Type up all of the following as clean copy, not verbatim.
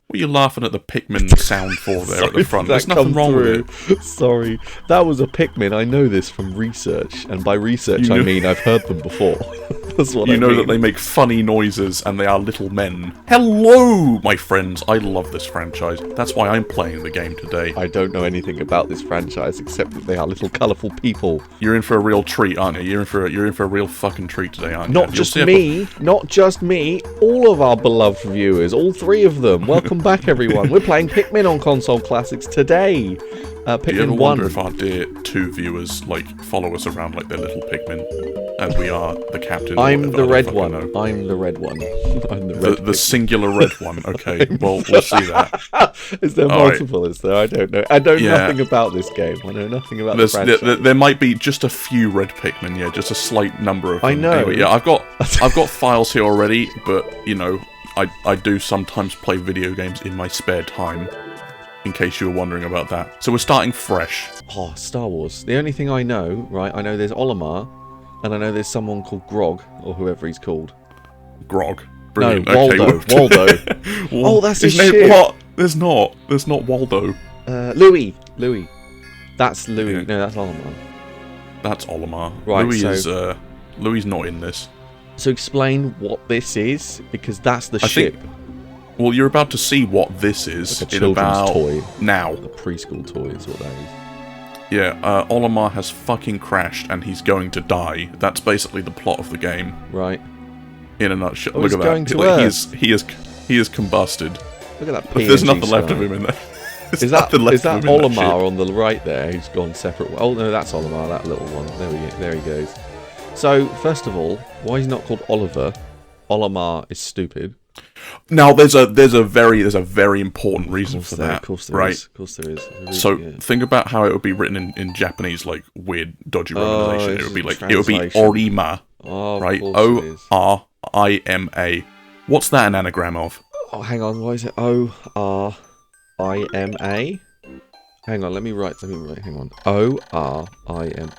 What are you laughing at the Pikmin sound for there at the front? There's nothing wrong with it. Sorry, that was a Pikmin. I know this from research, and by research I mean I've heard them before. That's what I mean. You know that they make funny noises and they are little men. Hello, my friends. I love this franchise. That's why I'm playing the game today. I don't know anything about this franchise except that they are little colourful people. You're in for a real treat, aren't you? You're in for a real fucking treat today, aren't you? Not just me. All of our beloved viewers, all three of them. Welcome back, everyone. We're playing Pikmin on Console Classics today. Pikmin Do you ever 1. wonder if our dear two viewers follow us around like they're little Pikmin, as we are the captain? I'm the red one. I'm the red one. I'm the singular red one. Okay, well we'll see that. Is there multiple? Right. Is there? I don't know. I know nothing about this game. I know nothing about the franchise. There might be just a few red Pikmin. Yeah, just a slight number of them. I know. Anyway, yeah, I've got files here already, but you know, I do sometimes play video games in my spare time. In case you were wondering about that. So we're starting fresh. Oh, Star Wars. The only thing I know, right, I know there's Olimar, and I know there's someone called Grog, or whoever he's called. Grog. Brilliant. No, Waldo. Okay. Waldo. Oh, that's his shit. What? There's not Waldo. Louis. That's Louis. Yeah. No, that's Olimar. That's Olimar. Right, Louis not in this. So explain what this is, because that's the ship. Well, you're about to see what this is. Like a children's toy. Now. A preschool toy is what that is. Yeah, Olimar has fucking crashed and he's going to die. That's basically the plot of the game. Right. In a nutshell. Oh, look at going that. To Earth. He is combusted. Look at that. There's nothing left of him in there. Is that Olimar on the right there who's gone separate? Oh no, that's Olimar, that little one. There he goes. So, first of all, why he's not called Oliver? Olimar is stupid. Now, there's a very important reason for that. Of course there is. Of coururse there is. Really, so think about how it would be written in Japanese, like weird, dodgy romanization. It would be Orima, right? Orima. What's that an anagram of? Oh, hang on. Why is it Orima? Hang on. Let me write. Hang on. Orim.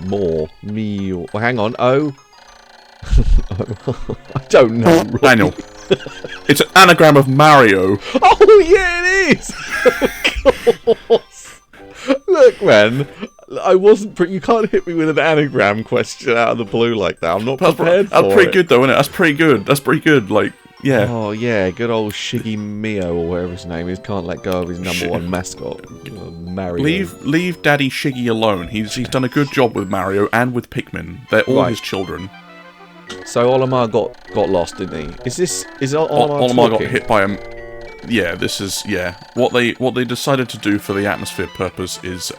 More. Me. Or hang on. I don't know. Daniel. It's an anagram of Mario. Oh, yeah, it is! Of course. Look, man. I wasn't... You can't hit me with an anagram question out of the blue like that. I'm not prepared for it. That's pretty good, though, isn't it? That's pretty good. Like, yeah. Oh, yeah. Good old Shiggy Mio, or whatever his name is. Can't let go of his number one mascot. Mario. Leave Daddy Shiggy alone. He's done a good job with Mario and with Pikmin. They're all his children. So Olimar got lost, didn't he? Is Olimar got hit by him? Yeah, this is What they decided to do for the atmosphere purpose is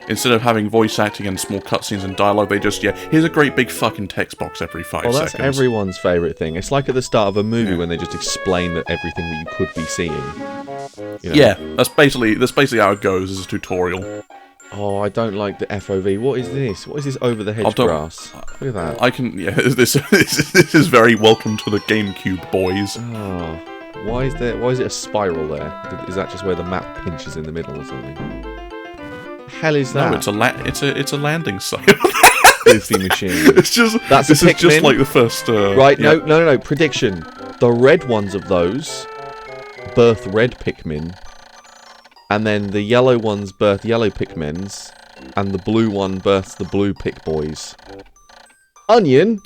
instead of having voice acting and small cutscenes and dialogue, they just here's a great big fucking text box every 5 seconds. That's everyone's favourite thing. It's like at the start of a movie when they just explain everything that you could be seeing. You know? Yeah, that's basically how it goes as a tutorial. Oh, I don't like the FOV. What is this? What is this over the hedge grass? Look at that. This is very welcome to the GameCube, boys. Oh, why is it a spiral there? Is that just where the map pinches in the middle or something? Hell is that? No, it's a landing site. Goofy machine. This is just like the first. Right? Yeah. No. Prediction: the red ones of those birth red Pikmin. And then the yellow ones birth yellow Pikmins, and the blue one births the blue Pick Boys. Onion?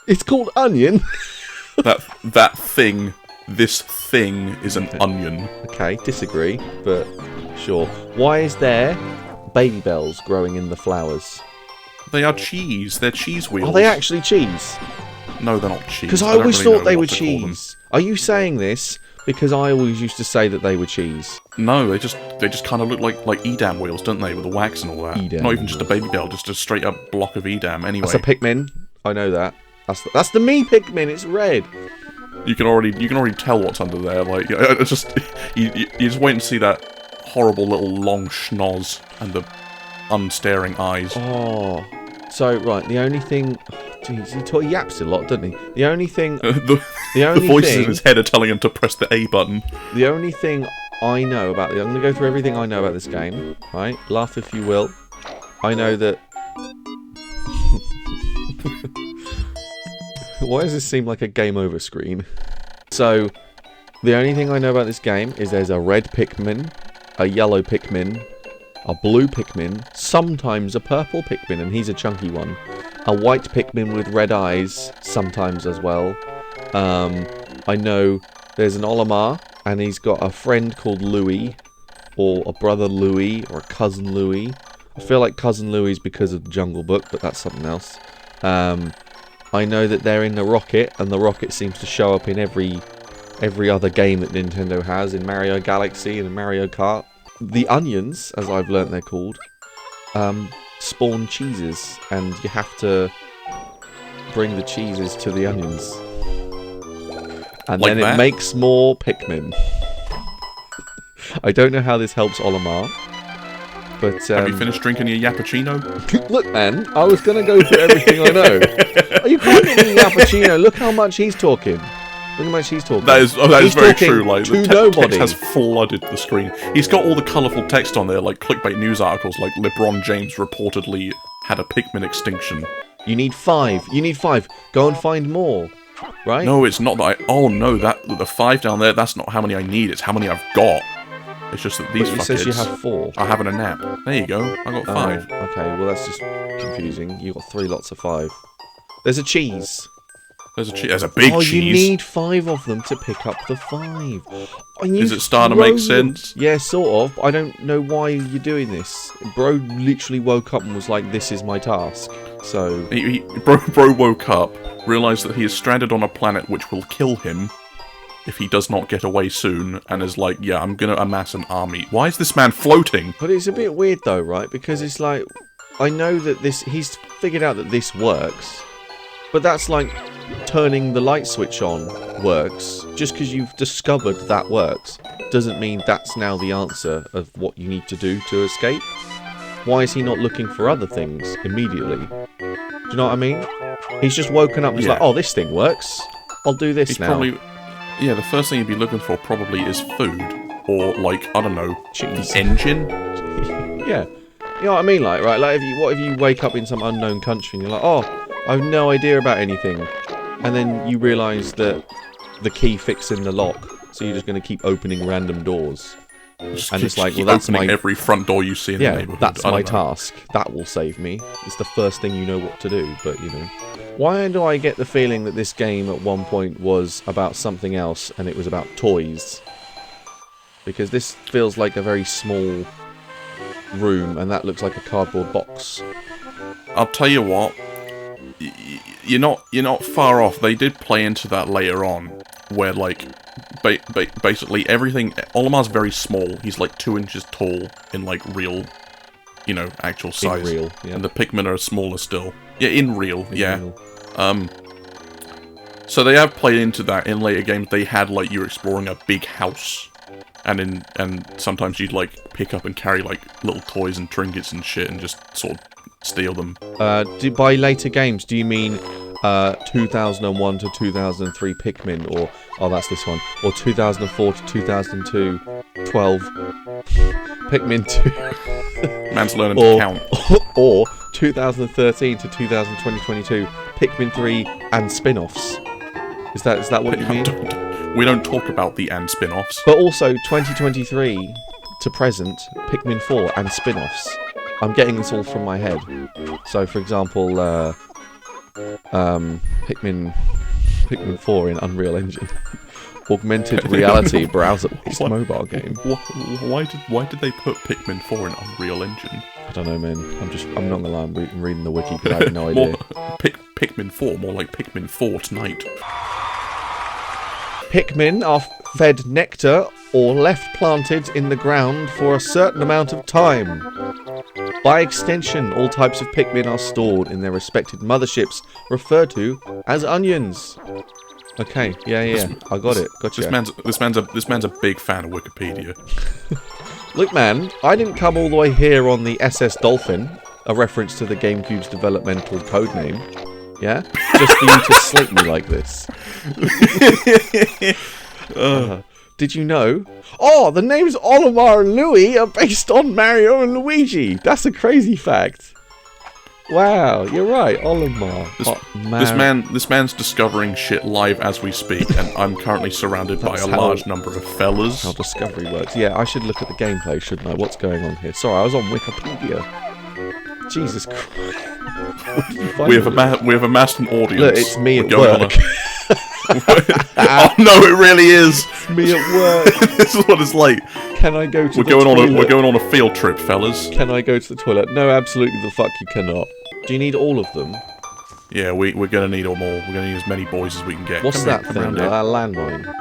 It's called Onion? This thing is an onion. Okay, disagree, but sure. Why is there baby bells growing in the flowers? They are cheese. They're cheese wheels. Are they actually cheese? No, they're not cheese. Because I always thought they were cheese. Are you saying this because I always used to say that they were cheese? No, they just kind of look like Edam wheels, don't they, with the wax and all that? Edam. Not even just a baby bell, just a straight up block of Edam. Anyway, that's a Pikmin. I know that. That's the me Pikmin. It's red. You can already tell what's under there. Like, it's just you just wait and see that horrible little long schnoz and the unstaring eyes. Oh, so right. The only thing. Jeez, he yaps a lot, doesn't he? The only thing... the voices in his head are telling him to press the A button. The only thing I know about... I'm going to go through everything I know about this game, right? Laugh if you will. I know that... Why does this seem like a game over screen? So, The only thing I know about this game is there's a red Pikmin, a yellow Pikmin, a blue Pikmin, sometimes a purple Pikmin, and he's a chunky one. A white Pikmin with red eyes, sometimes as well. I know there's an Olimar, and he's got a friend called Louis, or a brother Louis, or a cousin Louis. I feel like cousin Louis because of the Jungle Book, but that's something else. I know that they're in the rocket, and the rocket seems to show up in every other game that Nintendo has, in Mario Galaxy and in Mario Kart. The onions, as I've learnt they're called, spawn cheeses, and you have to bring the cheeses to the onions. And like then it makes more Pikmin. I don't know how this helps Olimar, but... have you finished drinking your Yappuccino? Look, man, I was going to go through everything I know. Oh, you can't get me Yappuccino. Look how much he's talking. Look how much he's talking. That is very true. Like, the text has flooded the screen. He's got all the colourful text on there, like clickbait news articles, like LeBron James reportedly had a Pikmin extinction. You need 5. You need 5. Go and find more. Right? No, it's not that oh no, the 5 down there, that's not how many I need, it's how many I've got. It's just that these fuckers... It says you have 4. are having a nap. There you go, I got 5. Okay, well that's just confusing. You got 3 lots of 5. There's a cheese. There's a big cheese. You need 5 of them to pick up the 5. Is it starting to make sense? Yeah, sort of. I don't know why you're doing this. Bro literally woke up and was like, this is my task. So... Bro woke up, realised that he is stranded on a planet which will kill him if he does not get away soon, and is like, yeah, I'm gonna amass an army. Why is this man floating? But it's a bit weird though, right? Because it's like, I know that he's figured out that this works, but that's like turning the light switch on works. Just because you've discovered that works doesn't mean that's now the answer of what you need to do to escape. Why is he not looking for other things immediately? Do you know what I mean? He's just woken up and he's like, oh, this thing works. I'll do this now. Yeah, the first thing he'd be looking for probably is food. Or, like, I don't know, cheese. The engine? Yeah. You know what I mean? Like, right, like, what if you wake up in some unknown country and you're like, oh, I have no idea about anything. And then you realise that the key fits in the lock. So you're just going to keep opening random doors. And it's like, well, that's every front door you see in the neighbourhood. That's my task. That will save me. It's the first thing you know what to do, but you know. Why do I get the feeling that this game at one point was about something else and it was about toys? Because this feels like a very small room and that looks like a cardboard box. I'll tell you what, you're not far off. They did play into that later on, where like basically everything. Olimar's very small. He's like 2 inches tall in like real, you know, actual size. In real, yeah. And the Pikmin are smaller still. Yeah, in real, yeah. So they have played into that in later games. They had like you're exploring a big house, and sometimes you'd like pick up and carry like little toys and trinkets and shit, and just sort of steal them. By later games, do you mean 2001 to 2003 Pikmin, or oh, that's this one, or 2004 to 2002, 12 Pikmin 2? Man's learning to count. Or 2013 to 2022 Pikmin 3 and spin-offs. Is that what you mean? We don't talk about the and spin-offs. But also 2023 to present Pikmin 4 and spin-offs. I'm getting this all from my head. So, for example, Pikmin 4 in Unreal Engine, augmented reality browser-based mobile game. Why did they put Pikmin 4 in Unreal Engine? I don't know, man. I'm not gonna lie. I'm reading the wiki, but I have no idea. Pikmin 4, more like Pikmin 4 tonight. Pikmin are fed nectar or left planted in the ground for a certain amount of time. By extension, all types of Pikmin are stored in their respective motherships, referred to as onions. Okay, yeah, I got it. Gotcha. This man's a big fan of Wikipedia. Look, man, I didn't come all the way here on the SS Dolphin, a reference to the GameCube's developmental codename. Yeah, just for you to slate me like this. Did you know? Oh, the names Olimar and Louis are based on Mario and Luigi. That's a crazy fact. Wow, you're right, Olimar. This man's discovering shit live as we speak, and I'm currently surrounded by a large number of fellas. How discovery works. Yeah, I should look at the gameplay, shouldn't I? What's going on here? Sorry, I was on Wikipedia. Jesus Christ. We have amassed an audience. Look, it's me at work. Oh no, it really is. It's me at work. This is what it's like. Can I go to the toilet? We're going on a field trip, fellas. Can I go to the toilet? No, absolutely the fuck you cannot. Do you need all of them? Yeah, we're gonna need them all. We're gonna need as many boys as we can get. What's that thing? A landmine?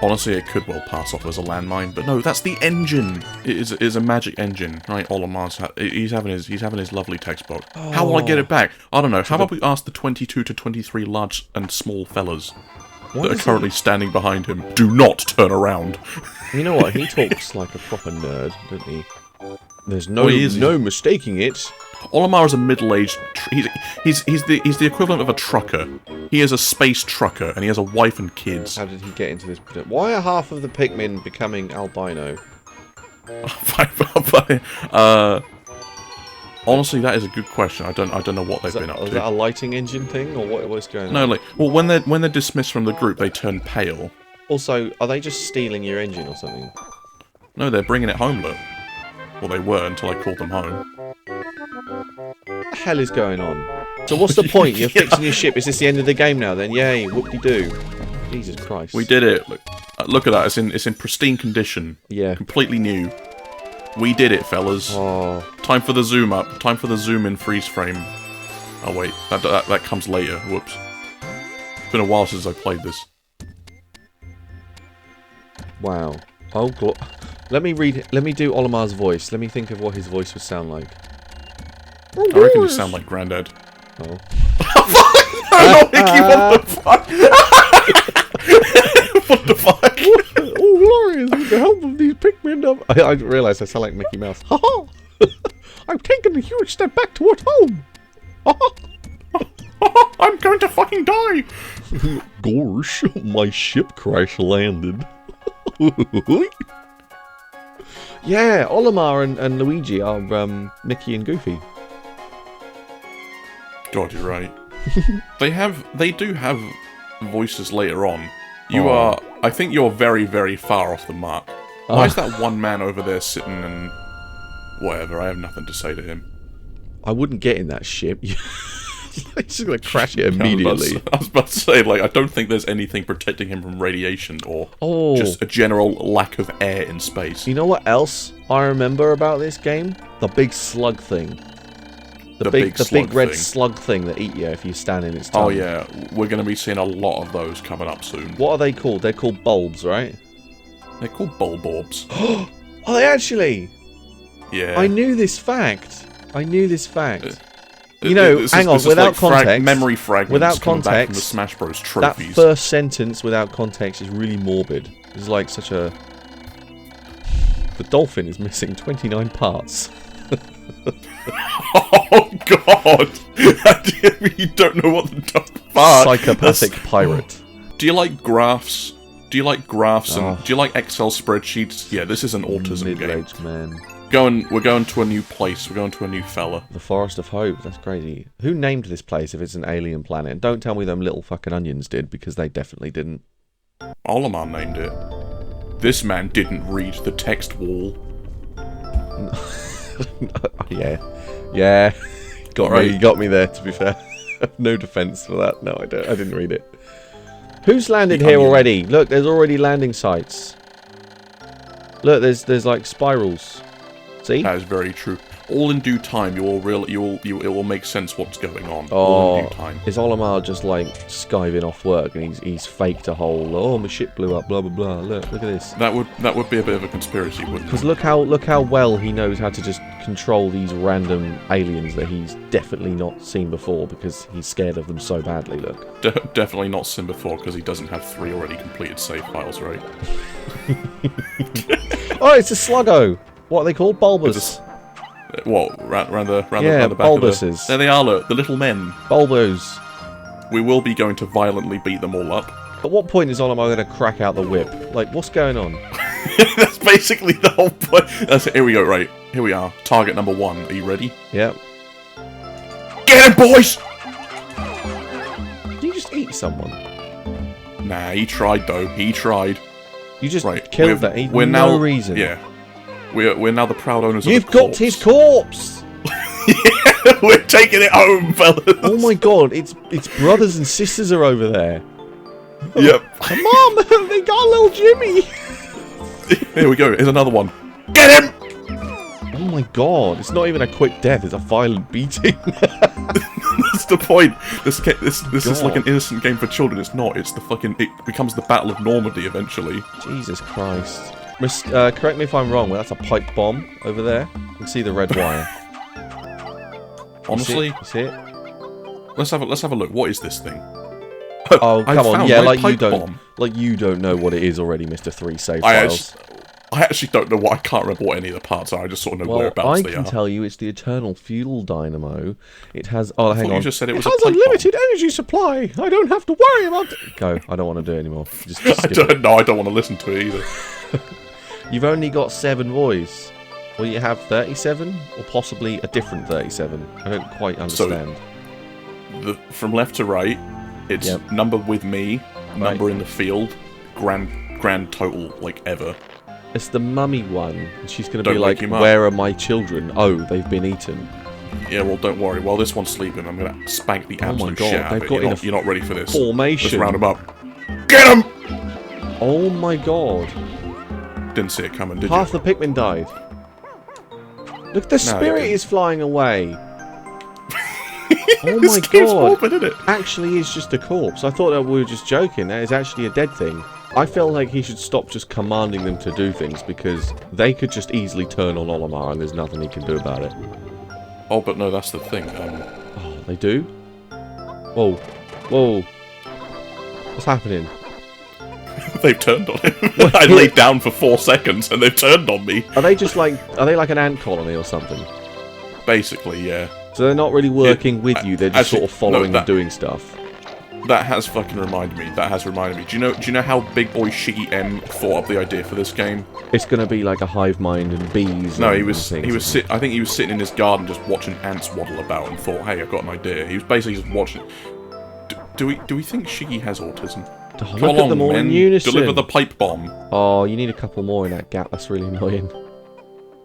Honestly, it could well pass off as a landmine, but no, that's the engine. It is a magic engine, right? Olimar's he's having his lovely textbook. Oh. How will I get it back? I don't know. How about we ask the 22 to 23 large and small fellas that are currently standing behind him? Do not turn around. You know what? He talks like a proper nerd, doesn't he? There's no mistaking it. Olimar is a middle-aged... He's the equivalent of a trucker. He is a space trucker, and he has a wife and kids. How did he get into this? Why are half of the Pikmin becoming albino? Honestly, that is a good question. I don't know what they've been up to. Is that a lighting engine thing, or what's going on? No, like, well, when they're dismissed from the group, they turn pale. Also, are they just stealing your engine or something? No, they're bringing it home, look. Well, they were until I called them home. What the hell is going on? So what's the point? You're fixing your ship. Is this the end of the game now then? Yay, whoop-de-doo. Jesus Christ. We did it. Look at that. It's in pristine condition. Yeah. Completely new. We did it, fellas. Oh. Time for the zoom up. Time for the zoom in freeze frame. Oh wait, that comes later. Whoops. It's been a while since I played this. Wow. Oh god. Let me do Olimar's voice. Let me think of what his voice would sound like. I reckon you sound like Grandad. Oh. No, Mickey, what the fuck? What the fuck? Oh, glorious! With the help of these Pikmin, I realised I sound like Mickey Mouse. Ha ha! I've taken a huge step back toward home. Ha ha! I'm going to fucking die. Gosh, my ship crash landed. Yeah, Olimar and Luigi are Mickey and Goofy. God, you're right. They do have voices later on. I think you're very, very far off the mark. Why is that one man over there sitting and... Whatever, I have nothing to say to him. I wouldn't get in that ship. He's just gonna crash it immediately. I was about to say, like, I don't think there's anything protecting him from radiation or just a general lack of air in space. You know what else I remember about this game? The big slug thing. The big red slug thing that eat you if you stand in its tongue. Oh yeah, we're going to be seeing a lot of those coming up soon. What are they called? They're called bulbs, right? They're called bulborbs. Are they actually? Yeah. I knew this fact. You know, hang on, without context, memory fragments without coming back from the context, Smash Bros. Trophies. That first sentence without context is really morbid. It's like such a... The dolphin is missing 29 parts. Oh god! You don't know what the part. Psychopathic pirate. Do you like graphs? Do you like graphs and do you like Excel spreadsheets? Yeah, this is an autism game. Middle-aged man. We're going to a new place. We're going to a new fella. The Forest of Hope. That's crazy. Who named this place if it's an alien planet? And don't tell me them little fucking onions did, because they definitely didn't. Olimar named it. This man didn't read the text wall. Yeah. You got me there, to be fair. No defense for that. No, I didn't read it. Who's landed here already? Look, there's already landing sites. Look, there's like spirals. See? That is very true. All in due time, it will make sense what's going on. Oh, all in due time. Is Olimar just like skiving off work and he's faked a whole? Oh, my ship blew up. Blah blah blah. Look at this. That would be a bit of a conspiracy, wouldn't it? Because look how well he knows how to just control these random aliens that he's definitely not seen before because he's scared of them so badly. Look. Definitely not seen before because he doesn't have 3 already completed save files, right? Oh, it's a sluggo. What are they called? Bulbous. What? Round the back bulbuses. of the... There they are, look. The little men. Bulbos. We will be going to violently beat them all up. At what point is Olimar going to crack out the whip? Like, what's going on? That's basically the whole point. Here we go, right. Here we are. Target number 1. Are you ready? Yep. Get him, boys! Did you just eat someone? Nah, he tried though. He tried. You just killed that. We're now, no reason. Yeah. We're now the proud owners You've of the corpse. got his corpse! Yeah, we're taking it home, fellas! Oh my god, its brothers and sisters are over there. Yep. Mom, they got little Jimmy! Here we go, here's another one. Get him! Oh my god, it's not even a quick death, it's a violent beating. That's the point. This is like an innocent game for children. It's not. It's the fucking... It becomes the Battle of Normandy eventually. Jesus Christ. Correct me if I'm wrong, but that's a pipe bomb over there. You can see the red wire. Honestly? You see it? Let's have a look. What is this thing? Oh, come on. Yeah, like bomb. you don't know what it is already, Mr. 3 save files. I actually don't know what... I can't remember what any of the parts are. I just sort of know whereabouts they are. I can tell you it's the Eternal Fuel Dynamo. It has... Oh, hang on. You just said it was has a limited energy supply. I don't have to worry about it. Go. I don't want to do it anymore. Just I don't want to listen to it either. You've only got 7 voice. Will you have 37? Or possibly a different 37? I don't quite understand. So, from left to right, it's number with me, number in the field, grand total, like, ever. It's the mummy one. And she's going to be like, where are my children? Oh, they've been eaten. Yeah, well, don't worry. While this one's sleeping, I'm going to spank the absolute shit out of it. You're not ready for this. Formation. Let's round them up. Get him! Oh my god. Didn't see it coming, did you? Half the Pikmin died. Look, the spirit is flying away. Oh my god. Morbid, isn't it? Actually, it's just a corpse. I thought that we were just joking. That is actually a dead thing. I feel like he should stop just commanding them to do things, because they could just easily turn on Olimar and there's nothing he can do about it. Oh, but no, that's the thing. Oh, they do? Whoa. Whoa. What's happening? They've turned on him. I laid down for 4 seconds and they've turned on me. Are they just like... Are they like an ant colony or something? Basically, yeah. So they're not really working with you, they're just sort of following and doing stuff. That has fucking reminded me. That has reminded me. Do you know how Big Boy Shiggy M thought up the idea for this game? It's gonna be like a hive mind and bees. No, I think he was sitting in his garden just watching ants waddle about and thought, "Hey, I've got an idea." He was basically just watching. Do we think Shiggy has autism? Oh, look at them all in unison. Deliver the pipe bomb. Oh, you need a couple more in that gap. That's really annoying.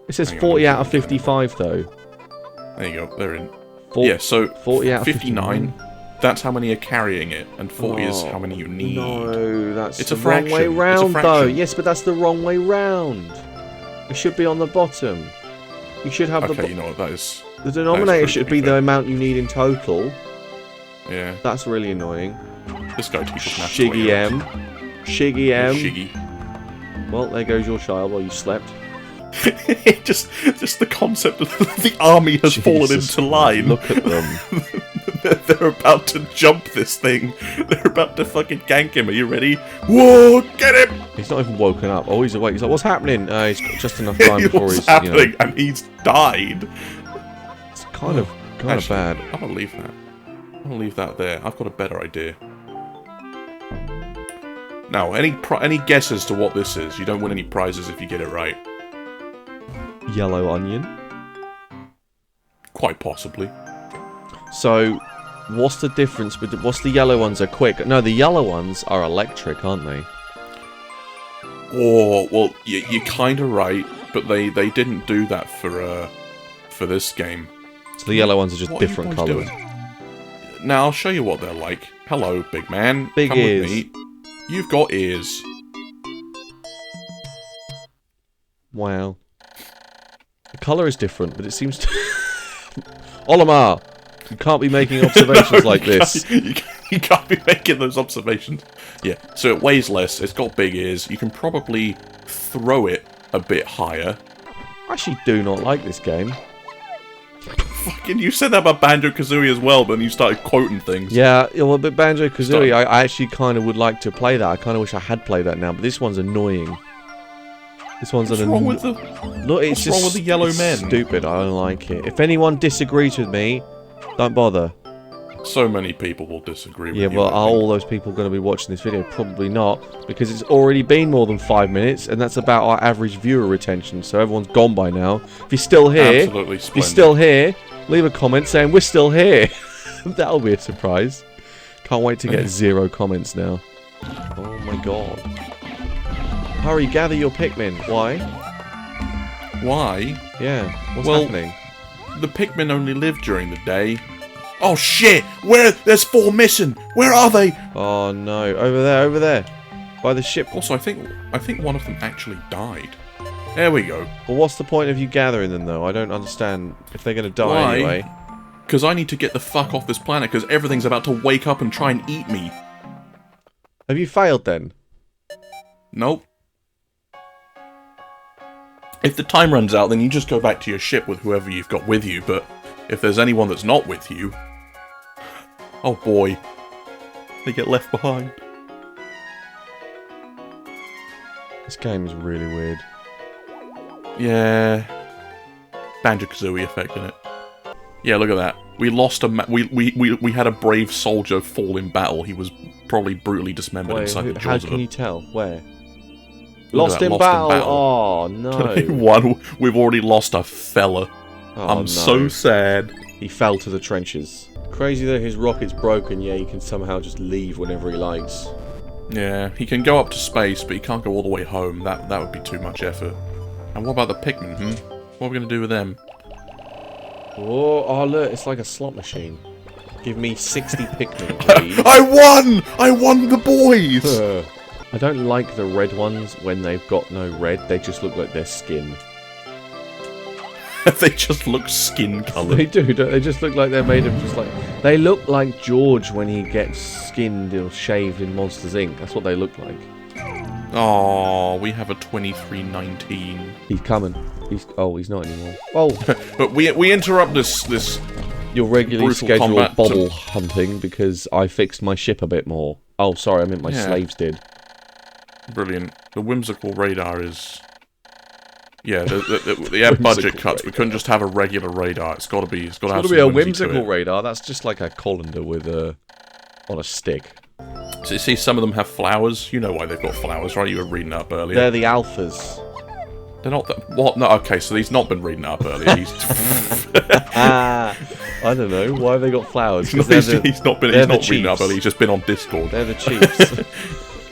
It says 40 out of 55 though. There you go. They're in. Yeah, so 40 out of 59. That's how many are carrying it, and 40 is how many you need. No, that's it's the a fraction. wrong way round, though. Yes, but that's the wrong way round. It should be on the bottom. You should have you know what that is. The denominator should be the amount you need in total. Yeah. That's really annoying. This guy teaches maths. Shiggy M. Shiggy M. Shiggy. Well, there goes your child while you slept. just the concept of the army has fallen into line. Look at them. They're about to jump this thing. They're about to fucking gank him. Are you ready? Whoa, get him! He's not even woken up. Oh, he's awake. He's like, what's happening? He's got just enough time before he's, happening? And he's died. It's kind of bad. I'm gonna leave that. I'm gonna leave that there. I've got a better idea. Now, any guesses to what this is? You don't win any prizes if you get it right. Yellow onion? Quite possibly. So, what's the difference? What's the yellow ones are quick? No, the yellow ones are electric, aren't they? Oh, well, you're kind of right, but they didn't do that for this game. So the yellow ones are just different colours. Now, I'll show you what they're like. Hello, big man. Big Come ears. with me. You've got ears. Wow. The colour is different, but it seems to... Olimar! You can't be making observations like this. You can't be making those observations. Yeah, so it weighs less, it's got big ears, you can probably throw it a bit higher. I actually do not like this game. Fucking, you said that about Banjo-Kazooie as well, but then you started quoting things. Yeah, well, but Banjo-Kazooie, I actually kind of would like to play that. I kind of wish I had played that now, but this one's annoying. This one's What's wrong with the... Look, it's What's wrong with the yellow men? Stupid, I don't like it. If anyone disagrees with me, don't bother. So many people will disagree with you. Yeah, well, are all those people going to be watching this video? Probably not, because it's already been more than 5 minutes, and that's about our average viewer retention, so everyone's gone by now. If you're still here, absolutely splendid. if you're still here, leave a comment saying we're still here. That'll be a surprise. Can't wait to get 0 comments now. Oh my god. Hurry, gather your Pikmin. Why? Why? Yeah, what's happening? The Pikmin only live during the day. Oh shit! There's 4 missing! Where are they? Oh no, over there. By the ship. Also, I think one of them actually died. There we go. Well, what's the point of you gathering them, though? I don't understand if they're going to die anyway. Because I need to get the fuck off this planet, because everything's about to wake up and try and eat me. Have you failed, then? Nope. If the time runs out, then you just go back to your ship with whoever you've got with you, but if there's anyone that's not with you... Oh boy. They get left behind. This game is really weird. Yeah. Banjo-Kazooie effect in it. Yeah, look at that. We lost a we had a brave soldier fall in battle. He was probably brutally dismembered inside the jaws How can you tell? Where? Lost in battle. Oh, no. We've already lost a fella. Oh, I'm so sad. He fell to the trenches. Crazy that his rocket's broken, yeah, he can somehow just leave whenever he likes. Yeah, he can go up to space, but he can't go all the way home. That would be too much effort. And what about the Pikmin, What are we going to do with them? Oh, look, it's like a slot machine. Give me 60 Pikmin, please. I won the boys! I don't like the red ones when they've got no red. They just look like their skin. They just look skin-coloured. They do, don't they? Just look like they're made of just like... They look like George when he gets skinned or shaved in Monsters, Inc. That's what they look like. Oh, we have a 2319. He's coming. He's not anymore. Oh, but we interrupt this. Your regularly scheduled bobble hunting because I fixed my ship a bit more. Oh, sorry, I meant my slaves did. Brilliant. The whimsical radar is. Yeah, they had budget cuts. We couldn't just have a regular radar. It's got to be. It's got to be a whimsical radar. That's just like a colander with on a stick. So you see, some of them have flowers. You know why they've got flowers, right? You were reading up earlier. They're the alphas. They're not. What? No. Okay, so he's not been reading up earlier. He's. I don't know. Why have they got flowers? He's not reading up earlier. He's just been on Discord. They're the Chiefs.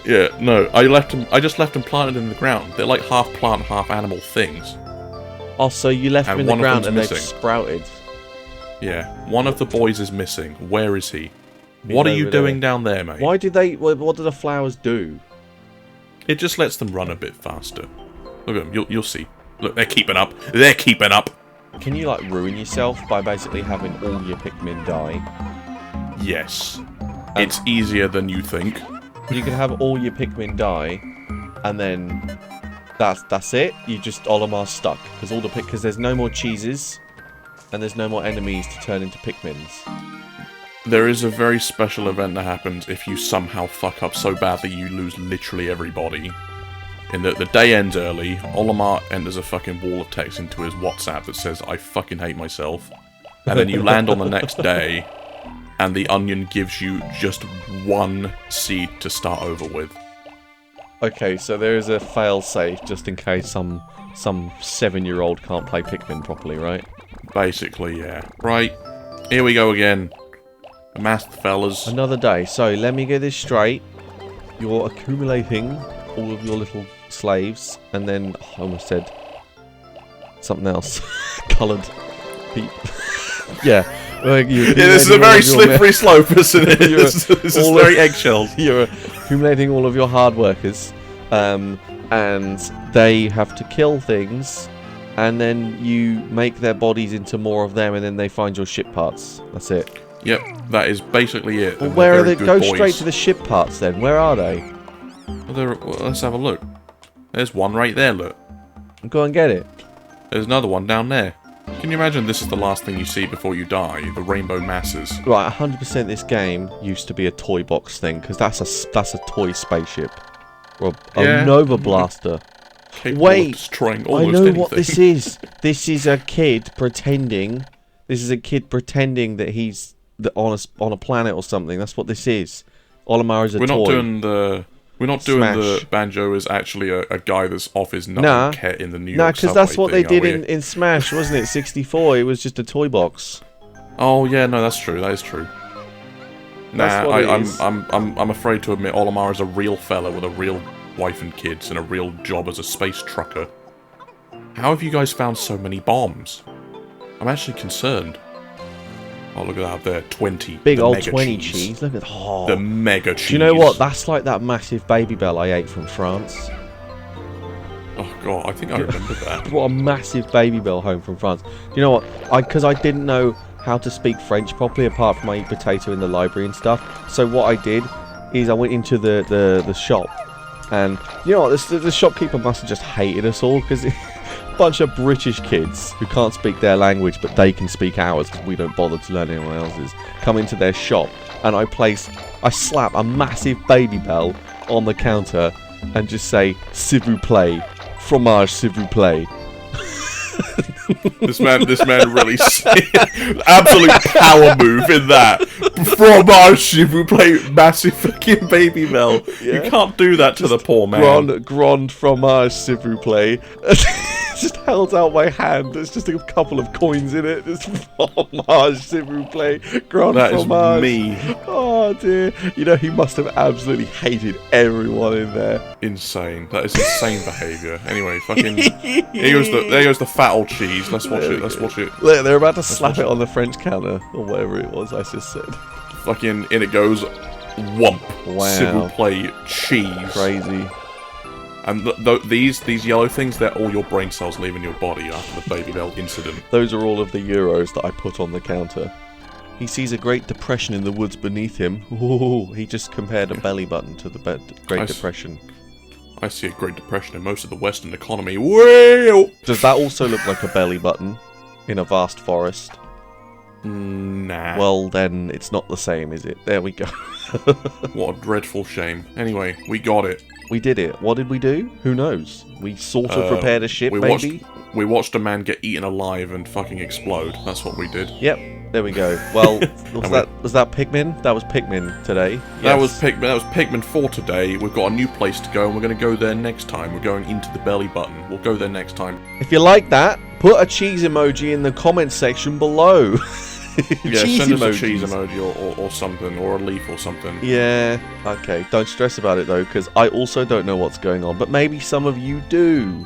Yeah. No. I just left them planted in the ground. They're like half plant, half animal things. Oh, so you left them in the ground and they've sprouted. Yeah. One of the boys is missing. Where is he? What are you doing down there, mate? Why did they... What do the flowers do? It just lets them run a bit faster. Look at them. You'll see. Look, they're keeping up. They're keeping up. Can you, like, ruin yourself by basically having all your Pikmin die? Yes. It's easier than you think. You can have all your Pikmin die, and then that's it. You just Olimar's stuck. Because there's no more cheeses, and there's no more enemies to turn into Pikmins. There is a very special event that happens if you somehow fuck up so badly you lose literally everybody. In that the day ends early, Olimar enters a fucking wall of text into his WhatsApp that says, I fucking hate myself. And then you land on the next day, and the onion gives you just 1 seed to start over with. Okay, so there is a fail-safe just in case some 7-year-old can't play Pikmin properly, right? Basically, yeah. Right, here we go again. Amassed fellas. Another day. So, let me get this straight. You're accumulating all of your little slaves, and then... Oh, I almost said something else. Coloured people. Yeah. This is a very slippery slope, isn't it? This is very eggshells. You're accumulating all of your hard workers, and they have to kill things, and then you make their bodies into more of them, and then they find your ship parts. That's it. Yep, that is basically it. Well, where are they? Go straight to the ship parts then. Where are they? Well, let's have a look. There's one right there, look. Go and get it. There's another one down there. Can you imagine this is the last thing you see before you die? The rainbow masses. Right, 100% this game used to be a toy box thing, because that's a toy spaceship. Or a Nova Blaster. Wait, destroying I know what this is. This is a kid pretending. This is a kid pretending that he's on a planet or something. That's what this is. Olimar is a toy. We're not doing the Banjo is actually a guy that's off his nut in the New York Nah, because that's what they did in Smash, wasn't it? 64. It was just a toy box. Oh yeah, no, that's true. That is true. That's what it is. I'm afraid to admit Olimar is a real fella with a real wife and kids and a real job as a space trucker. How have you guys found so many bombs? I'm actually concerned. Oh, look at that up there. 20. Big old 20 cheese. Look at that. Oh. The mega cheese. Do you know what? That's like that massive Baby Bell I ate from France. Oh, God. I think I remember that. What a massive Baby Bell home from France. Do you know what? Because I didn't know how to speak French properly, apart from I eat potato in the library and stuff. So what I did is I went into the shop. And, you know what? The shopkeeper must have just hated us all, because... bunch of British kids who can't speak their language but they can speak ours because we don't bother to learn anyone else's come into their shop, and I slap a massive Baby Bell on the counter and just say s'il vous plaît, fromage s'il vous plaît. This man really absolute power move in that. Fromage s'il vous plaît, massive fucking Baby Bell. Yeah. You can't do that to the poor man. Grand fromage s'il vous plaît. Just held out my hand. There's just a couple of coins in it. Just fromage, s'il vous plaît. Grand fromage. That is me. Oh dear. You know, he must have absolutely hated everyone in there. Insane. That is insane behaviour. Anyway, fucking. There goes the fat old cheese. Let's watch it. Let's watch it. Look, they're about to slap it on the French counter or whatever it was I just said. Fucking in it goes. Whomp. Wow. S'il vous plaît, cheese. Crazy. And these yellow things, they're all your brain cells leaving your body after the Baby Bell incident. Those are all of the euros that I put on the counter. He sees a great depression in the woods beneath him. Ooh, he just compared a belly button to the Great Depression. I see a Great Depression in most of the Western economy. Whoa! Does that also look like a belly button in a vast forest? Nah. Well, then it's not the same, is it? There we go. What a dreadful shame. Anyway, we got it. We did it. What did we do? Who knows? We sort of prepared a ship, maybe? We watched a man get eaten alive and fucking explode. That's what we did. Yep. There we go. Well, was that Pikmin? That was Pikmin today. Yes. That was Pikmin 4 today. We've got a new place to go, and we're going to go there next time. We're going into the belly button. We'll go there next time. If you like that, put a cheese emoji in the comments section below. Yeah, send us a cheese emoji or something, or a leaf or something. Yeah, okay. Don't stress about it though, because I also don't know what's going on, but maybe some of you do.